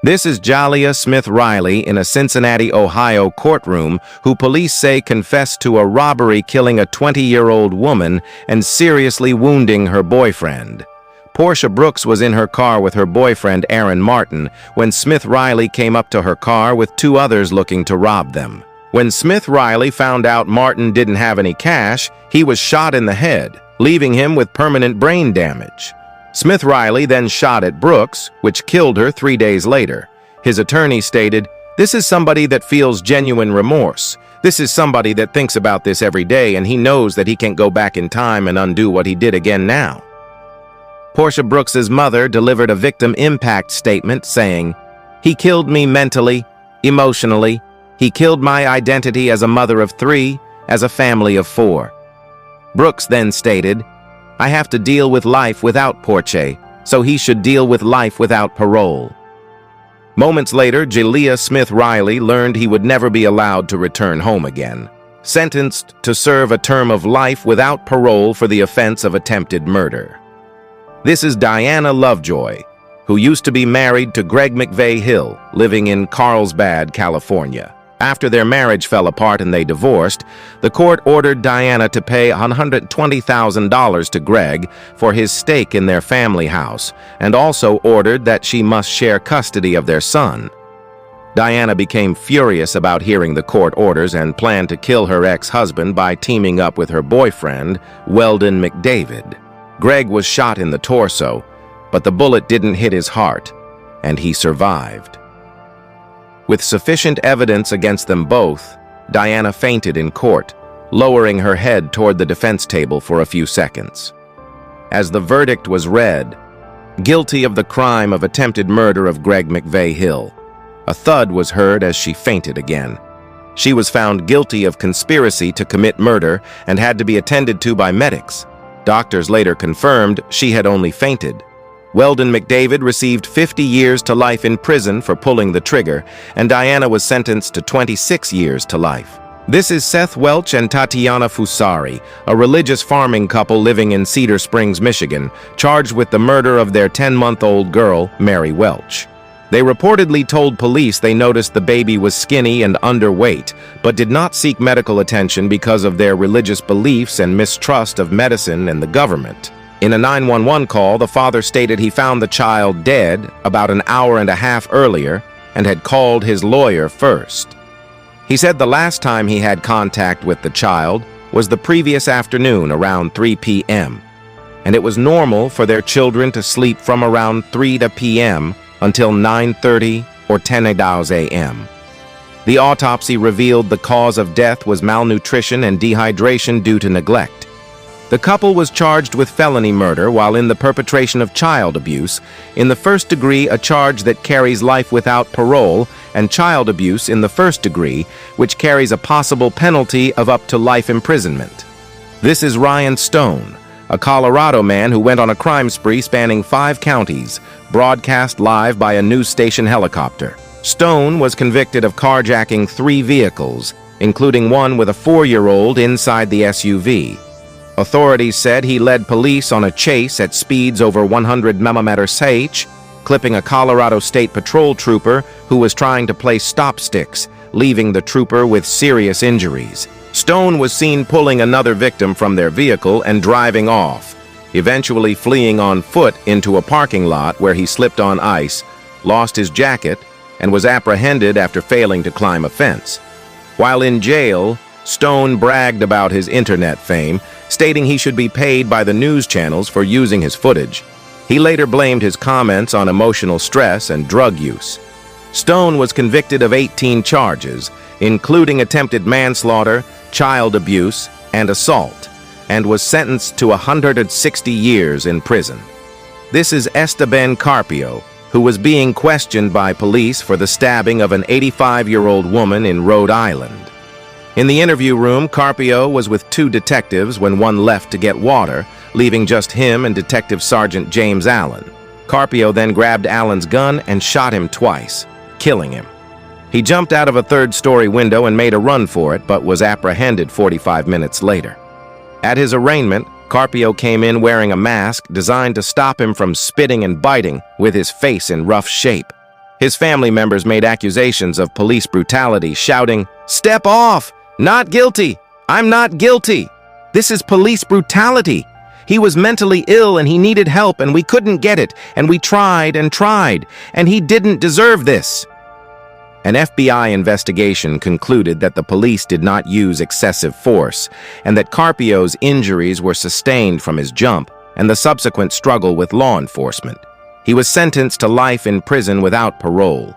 This is Jalia Smith Riley in a Cincinnati, Ohio courtroom who police say confessed to a robbery killing a 20-year-old woman and seriously wounding her boyfriend. Portia Brooks was in her car with her boyfriend Aaron Martin when Smith Riley came up to her car with two others looking to rob them. When Smith Riley found out Martin didn't have any cash, he was shot in the head, leaving him with permanent brain damage. Smith Riley then shot at Brooks, which killed her 3 days later. His attorney stated, "This is somebody that feels genuine remorse. This is somebody that thinks about this every day and he knows that he can't go back in time and undo what he did again now." Portia Brooks's mother delivered a victim impact statement saying, "He killed me mentally, emotionally. He killed my identity as a mother of 3, as a family of 4. Brooks then stated, "I have to deal with life without Portia, so he should deal with life without parole." Moments later, Jalia Smith Riley learned he would never be allowed to return home again, sentenced to serve a term of life without parole for the offense of attempted murder. This is Diana Lovejoy, who used to be married to Greg McVeigh Hill, living in Carlsbad, California. After their marriage fell apart and they divorced, the court ordered Diana to pay $120,000 to Greg for his stake in their family house, and also ordered that she must share custody of their son. Diana became furious about hearing the court orders and planned to kill her ex-husband by teaming up with her boyfriend, Weldon McDavid. Greg was shot in the torso, but the bullet didn't hit his heart, and he survived. With sufficient evidence against them both, Diana fainted in court, lowering her head toward the defense table for a few seconds. As the verdict was read, guilty of the crime of attempted murder of Greg McVeigh Hill, a thud was heard as she fainted again. She was found guilty of conspiracy to commit murder and had to be attended to by medics. Doctors later confirmed she had only fainted. Weldon McDavid received 50 years to life in prison for pulling the trigger, and Diana was sentenced to 26 years to life. This is Seth Welch and Tatiana Fusari, a religious farming couple living in Cedar Springs, Michigan, charged with the murder of their 10-month-old girl, Mary Welch. They reportedly told police they noticed the baby was skinny and underweight, but did not seek medical attention because of their religious beliefs and mistrust of medicine and the government. In a 911 call, the father stated he found the child dead about an hour and a half earlier and had called his lawyer first. He said the last time he had contact with the child was the previous afternoon around 3 p.m., and it was normal for their children to sleep from around 3 p.m. until 9:30 or 10 a.m. The autopsy revealed the cause of death was malnutrition and dehydration due to neglect. The couple was charged with felony murder while in the perpetration of child abuse, in the first degree a charge that carries life without parole, and child abuse in the first degree, which carries a possible penalty of up to life imprisonment. This is Ryan Stone, a Colorado man who went on a crime spree spanning 5 counties, broadcast live by a news station helicopter. Stone was convicted of carjacking 3 vehicles, including one with a 4-year-old inside the SUV. Authorities said he led police on a chase at speeds over 100 mph, clipping a Colorado State Patrol trooper who was trying to place stop sticks, leaving the trooper with serious injuries. Stone was seen pulling another victim from their vehicle and driving off, eventually fleeing on foot into a parking lot where he slipped on ice, lost his jacket, and was apprehended after failing to climb a fence. While in jail, Stone bragged about his internet fame, stating he should be paid by the news channels for using his footage. He later blamed his comments on emotional stress and drug use. Stone was convicted of 18 charges, including attempted manslaughter, child abuse, and assault, and was sentenced to 160 years in prison. This is Estaben Carpio, who was being questioned by police for the stabbing of an 85-year-old woman in Rhode Island. In the interview room, Carpio was with 2 detectives when one left to get water, leaving just him and Detective Sergeant James Allen. Carpio then grabbed Allen's gun and shot him twice, killing him. He jumped out of a 3rd-story window and made a run for it, but was apprehended 45 minutes later. At his arraignment, Carpio came in wearing a mask designed to stop him from spitting and biting with his face in rough shape. His family members made accusations of police brutality, shouting, "Step off! Not guilty! I'm not guilty! This is police brutality! He was mentally ill and he needed help and we couldn't get it, and we tried, and he didn't deserve this." An FBI investigation concluded that the police did not use excessive force and that Carpio's injuries were sustained from his jump and the subsequent struggle with law enforcement. He was sentenced to life in prison without parole.